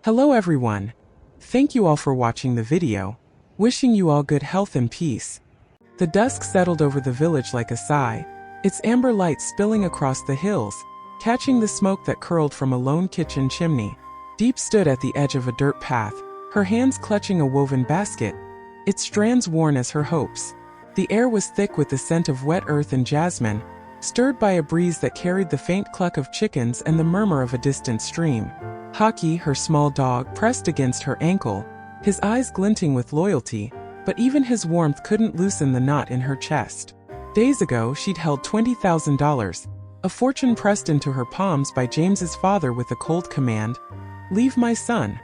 Hello everyone. Thank you all for watching the video. Wishing you all good health and peace. The dusk settled over the village like a sigh, its amber light spilling across the hills, catching the smoke that curled from a lone kitchen chimney. Diep stood at the edge of a dirt path, her hands clutching a woven basket, its strands worn as her hopes. The air was thick with the scent of wet earth and jasmine, stirred by a breeze that carried the faint cluck of chickens and the murmur of a distant stream. Hockey, her small dog, pressed against her ankle, his eyes glinting with loyalty, but even his warmth couldn't loosen the knot in her chest. Days ago she'd held $20,000, a fortune pressed into her palms by James's father with a cold command, "Leave my son."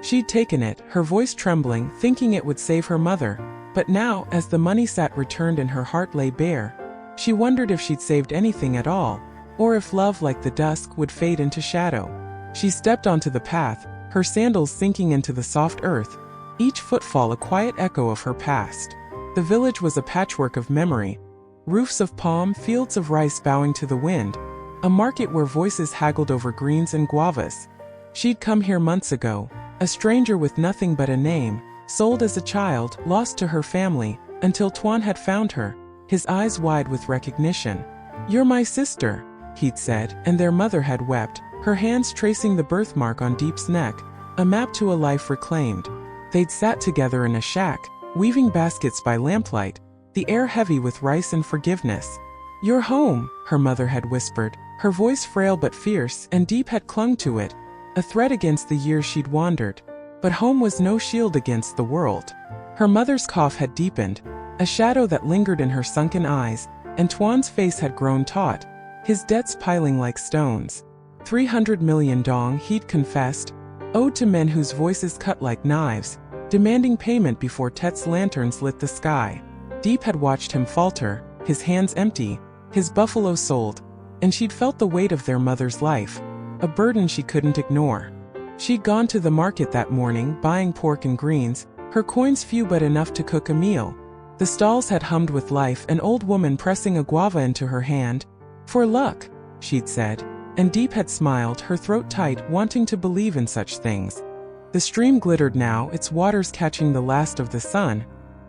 She'd taken it, her voice trembling, thinking it would save her mother, but now, as the money sat returned and her heart lay bare, she wondered if she'd saved anything at all, or if love like the dusk would fade into shadow. She stepped onto the path, her sandals sinking into the soft earth, each footfall a quiet echo of her past. The village was a patchwork of memory, roofs of palm, fields of rice bowing to the wind, a market where voices haggled over greens and guavas. She'd come here months ago, a stranger with nothing but a name, sold as a child, lost to her family, until Tuan had found her, his eyes wide with recognition. "You're my sister," he'd said, and their mother had wept, her hands tracing the birthmark on Diep's neck, a map to a life reclaimed. They'd sat together in a shack, weaving baskets by lamplight, the air heavy with rice and forgiveness. "You're home," her mother had whispered, her voice frail but fierce, and Diep had clung to it, a thread against the years she'd wandered. But home was no shield against the world. Her mother's cough had deepened, a shadow that lingered in her sunken eyes, and Tuan's face had grown taut, his debts piling like stones. 300 million dong, he'd confessed, owed to men whose voices cut like knives, demanding payment before Tet's lanterns lit the sky. Diep had watched him falter, his hands empty, his buffalo sold, and she'd felt the weight of their mother's life, a burden she couldn't ignore. She'd gone to the market that morning, buying pork and greens, her coins few but enough to cook a meal. The stalls had hummed with life, an old woman pressing a guava into her hand. "For luck," she'd said, and Diep had smiled, her throat tight, wanting to believe in such things. The stream glittered now, its waters catching the last of the sun,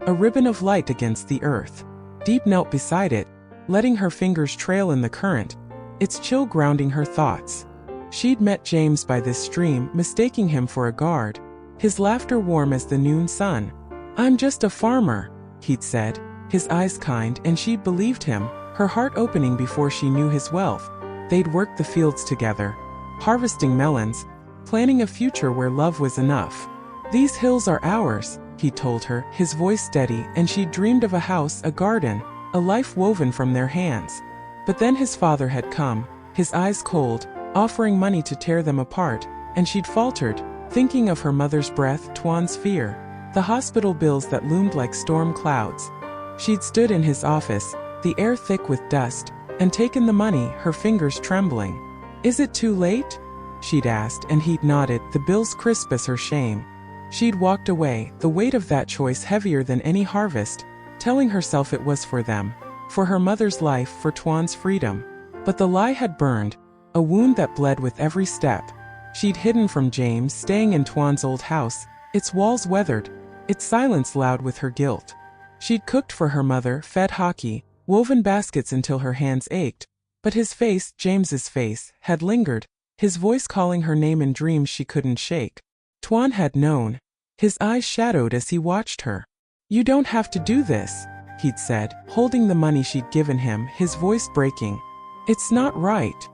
a ribbon of light against the earth. Diep knelt beside it, letting her fingers trail in the current, its chill grounding her thoughts. She'd met James by this stream, mistaking him for a guard, his laughter warm as the noon sun. "I'm just a farmer," he'd said, his eyes kind, and she'd believed him, her heart opening before she knew his wealth. They'd worked the fields together, harvesting melons, planning a future where love was enough. "These hills are ours," he told her, his voice steady, and she'd dreamed of a house, a garden, a life woven from their hands. But then his father had come, his eyes cold, offering money to tear them apart, and she'd faltered, thinking of her mother's breath, Tuan's fear, the hospital bills that loomed like storm clouds. She'd stood in his office, the air thick with dust, and taken the money, her fingers trembling. "Is it too late?" she'd asked, and he'd nodded, the bills crisp as her shame. She'd walked away, the weight of that choice heavier than any harvest, telling herself it was for them, for her mother's life, for Tuan's freedom. But the lie had burned, a wound that bled with every step. She'd hidden from James, staying in Tuan's old house, its walls weathered, its silence loud with her guilt. She'd cooked for her mother, fed Hockey, woven baskets until her hands ached, but his face, James's face, had lingered, his voice calling her name in dreams she couldn't shake. Tuan had known, his eyes shadowed as he watched her. "You don't have to do this," he'd said, holding the money she'd given him, his voice breaking. "It's not right."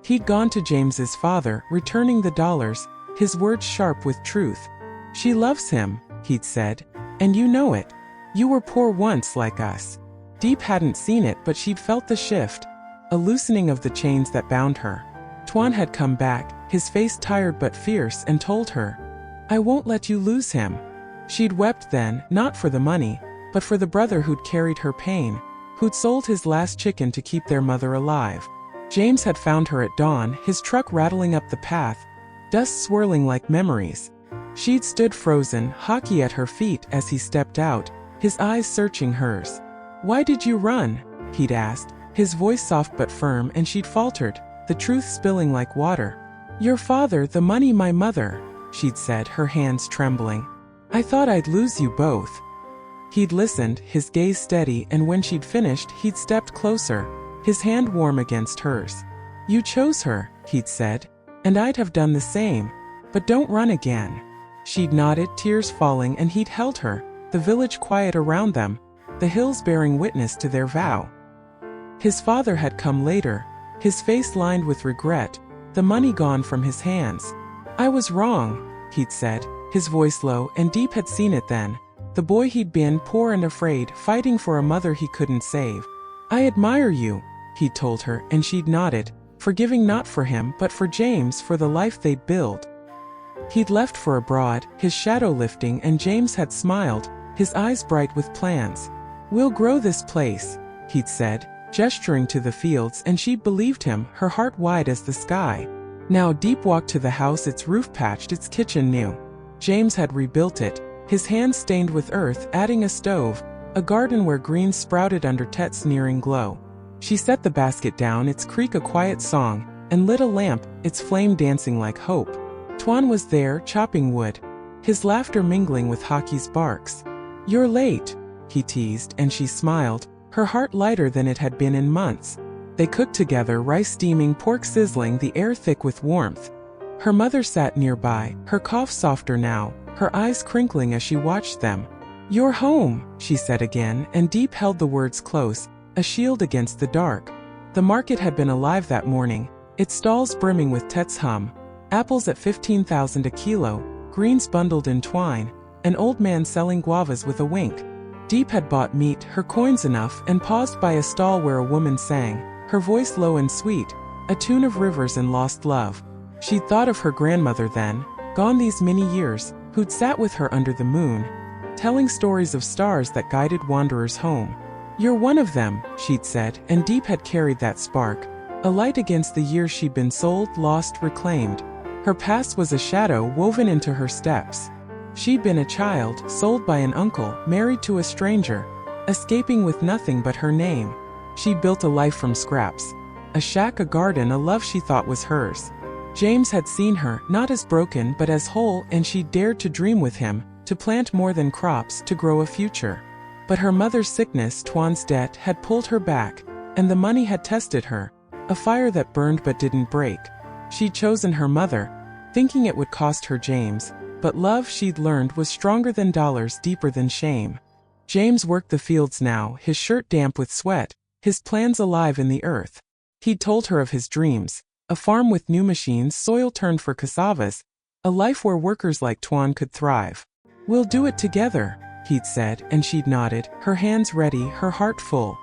He'd gone to James's father, returning the dollars, his words sharp with truth. "She loves him," he'd said, "and you know it. You were poor once like us." Diep hadn't seen it, but she'd felt the shift, a loosening of the chains that bound her. Tuan had come back, his face tired but fierce, and told her, "I won't let you lose him." She'd wept then, not for the money, but for the brother who'd carried her pain, who'd sold his last chicken to keep their mother alive. James had found her at dawn, his truck rattling up the path, dust swirling like memories. She'd stood frozen, Hockey at her feet as he stepped out, his eyes searching hers. "Why did you run?" he'd asked, his voice soft but firm, and she'd faltered, the truth spilling like water. "Your father, the money, my mother." she'd said, her hands trembling. I thought I'd lose you both. He'd listened, his gaze steady, and when she'd finished, he'd stepped closer, his hand warm against hers. You chose her, he'd said, and I'd have done the same. But don't run again. She'd nodded, tears falling, and he'd held her, the village quiet around them, the hills bearing witness to their vow. His father had come later, his face lined with regret, the money gone from his hands. I was wrong, he'd said, his voice low, and Diep had seen it then. The boy he'd been, poor and afraid, fighting for a mother he couldn't save. I admire you, he'd told her, and she'd nodded, forgiving not for him but for James, for the life they'd build. He'd left for abroad, his shadow lifting, and James had smiled, his eyes bright with plans. We'll grow this place, he'd said, gesturing to the fields, and she'd believed him, her heart wide as the sky. Now Diep walked to the house, its roof patched, its kitchen new. James had rebuilt it, his hands stained with earth, adding a stove, a garden where greens sprouted under Tet's nearing glow. She set the basket down, its creak a quiet song, and lit a lamp, its flame dancing like hope. Tuan was there, chopping wood, his laughter mingling with Hockey's barks. You're late, he teased, and she smiled, her heart lighter than it had been in months. They cooked together, rice steaming, pork sizzling, the air thick with warmth. Her mother sat nearby, her cough softer now, her eyes crinkling as she watched them. You're home, she said again, and Diep held the words close, a shield against the dark. The market had been alive that morning, its stalls brimming with Tet's hum. Apples at 15,000 a kilo, greens bundled in twine, an old man selling guavas with a wink. Diep had bought meat, her coins enough, and paused by a stall where a woman sang, her voice low and sweet, a tune of rivers and lost love. She'd thought of her grandmother then, gone these many years, who'd sat with her under the moon, telling stories of stars that guided wanderers home. You're one of them, she'd said, and Diep had carried that spark, a light against the years she'd been sold, lost, reclaimed. Her past was a shadow woven into her steps. She'd been a child, sold by an uncle, married to a stranger, escaping with nothing but her name. She'd built a life from scraps, a shack, a garden, a love she thought was hers. James had seen her, not as broken but as whole, and she'd dared to dream with him, to plant more than crops, to grow a future. But her mother's sickness, Tuan's debt, had pulled her back, and the money had tested her, a fire that burned but didn't break. She'd chosen her mother, thinking it would cost her James, but love, she'd learned, was stronger than dollars, deeper than shame. James worked the fields now, his shirt damp with sweat, his plans alive in the earth. He'd told her of his dreams, a farm with new machines, soil turned for cassavas, a life where workers like Tuan could thrive. We'll do it together, he'd said, and she'd nodded, her hands ready, her heart full.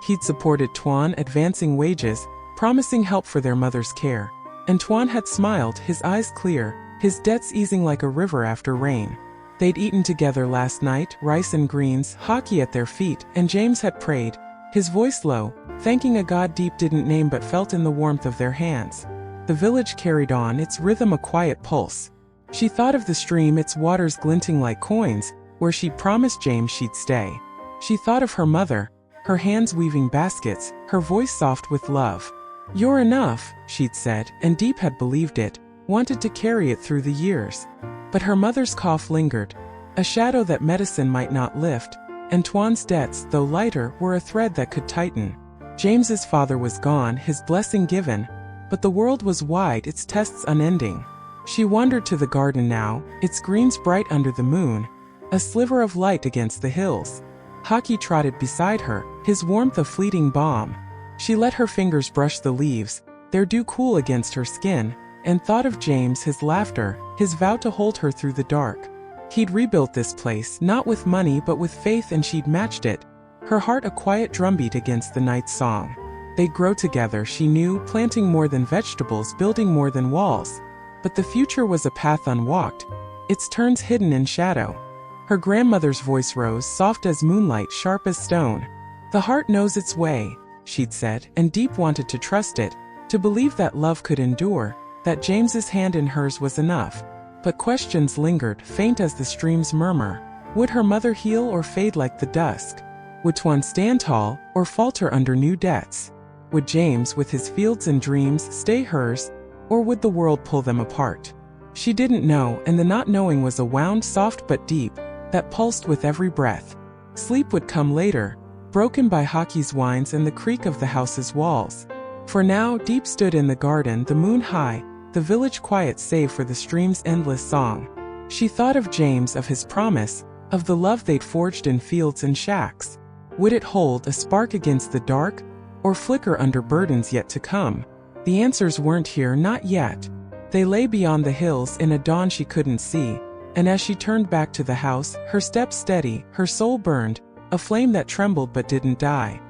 He'd supported Tuan, advancing wages, promising help for their mother's care. And Tuan had smiled, his eyes clear, his debts easing like a river after rain. They'd eaten together last night, rice and greens, hockey at their feet, and James had prayed, his voice low, thanking a God Diep didn't name but felt in the warmth of their hands. The village carried on, its rhythm a quiet pulse. She thought of the stream, its waters glinting like coins, where she'd promised James she'd stay. She thought of her mother, her hands weaving baskets, her voice soft with love. You're enough, she'd said, and Diep had believed it, wanted to carry it through the years. But her mother's cough lingered, a shadow that medicine might not lift, and Tuan's debts, though lighter, were a thread that could tighten. James's father was gone, his blessing given, but the world was wide, its tests unending. She wandered to the garden now, its greens bright under the moon, a sliver of light against the hills. Hockey trotted beside her, his warmth a fleeting balm. She let her fingers brush the leaves, their dew cool against her skin, and thought of James, his laughter, his vow to hold her through the dark. He'd rebuilt this place, not with money but with faith, and she'd matched it, her heart a quiet drumbeat against the night's song. They'd grow together, she knew, planting more than vegetables, building more than walls. But the future was a path unwalked, its turns hidden in shadow. Her grandmother's voice rose, soft as moonlight, sharp as stone. The heart knows its way, she'd said, and Diep wanted to trust it, to believe that love could endure, that James's hand in hers was enough. But questions lingered, faint as the stream's murmur. Would her mother heal or fade like the dusk? Would Tuan stand tall, or falter under new debts? Would James, with his fields and dreams, stay hers, or would the world pull them apart? She didn't know, and the not knowing was a wound soft but deep, that pulsed with every breath. Sleep would come later, broken by Hockey's whines and the creak of the house's walls. For now, Diep stood in the garden, the moon high, the village quiet save for the stream's endless song. She thought of James, of his promise, of the love they'd forged in fields and shacks. Would it hold a spark against the dark, or flicker under burdens yet to come? The answers weren't here, not yet. They lay beyond the hills in a dawn she couldn't see, and as she turned back to the house, her steps steady, her soul burned, a flame that trembled but didn't die.